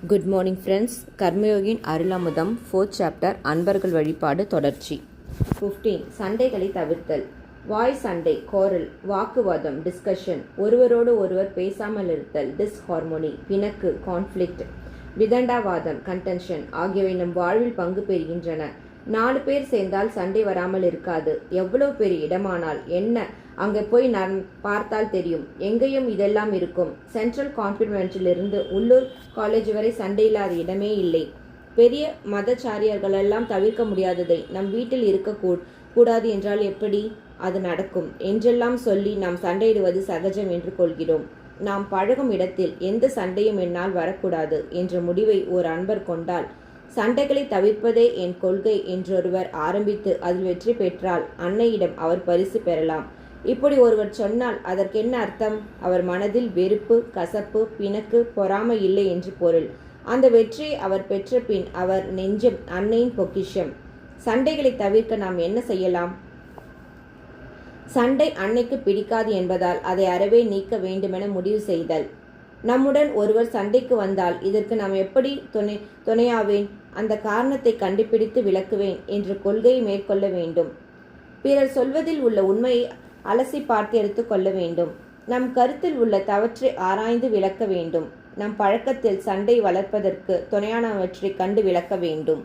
Good morning friends. கர்மயோகியின் அருளமுதம் 4th chapter அன்பர்கள் வழிபாடு தொடர்ச்சி. 15 சண்டைகளை தவிர்த்தல். வாய் சண்டை கோரல், வாக்குவாதம் டிஸ்கஷன், ஒருவரோடு ஒருவர் பேசாமல் இருத்தல் டிஸ்ஹார்மோனி, பிணக்கு கான்ஃப்ளிக்ட், விதண்டாவாதம் கன்டென்ஷன் ஆகியவை நம் வாழ்வில் பங்கு பெறுகின்றன. 4 பேர் சேர்ந்தால் சண்டை வராமல் இருக்காது. எவ்வளவு பெரிய இடமானால் என்ன, அங்கே போய் நான் பார்த்தால் தெரியும். எங்கேயும் இதெல்லாம் இருக்கும். சென்ட்ரல் கான்வென்ட்டிலிருந்து உள்ளூர் காலேஜ் வரை சண்டையில்லாத இடமே இல்லை. பெரிய மதச்சாரியர்களெல்லாம் தவிர்க்க முடியாததை நம் வீட்டில் இருக்க கூடாது என்றால் எப்படி அது நடக்கும் என்றெல்லாம் சொல்லி நாம் சண்டையிடுவது சகஜம் என்று கொள்கிறோம். நாம் பழகும் இடத்தில் எந்த சண்டையும் என்னால் வரக்கூடாது என்ற முடிவை ஒரு அன்பர் கொண்டால், சண்டைகளை தவிர்ப்பதே என் கொள்கை என்றொருவர் ஆரம்பித்து அதில் வெற்றி பெற்றால் அன்னையிடம் அவர் பரிசு பெறலாம். இப்படி ஒருவர் சொன்னால் அதற்கென்ன அர்த்தம்? அவர் மனதில் வெறுப்பு, கசப்பு, பிணக்கு, பொறாமை இல்லை என்று பொருள். அந்த வெற்றியை அவர் பெற்ற பின் அவர் நெஞ்சம் அன்னையின் பொக்கிஷம். சண்டைகளை தவிர்க்க நாம் என்ன செய்யலாம்? சண்டை அன்னைக்கு பிடிக்காது என்பதால் அதை அறவே நீக்க வேண்டுமென முடிவு செய்தல். நம்முடன் ஒருவர் சண்டைக்கு வந்தால் இதற்கு நாம் எப்படி துணையாவேன், அந்த காரணத்தை கண்டுபிடித்து விளக்குவேன் என்ற கொள்கையை மேற்கொள்ள வேண்டும். பிறர் சொல்வதில் உள்ள உண்மையை அலசி பார்த்து எடுத்துக்கொள்ள வேண்டும். நம் கருத்தில் உள்ள தவற்றை ஆராய்ந்து விளக்க வேண்டும். நம் பழக்கத்தில் சண்டை வளர்ப்பதற்கு துணையானவற்றை கண்டு விளக்க வேண்டும்.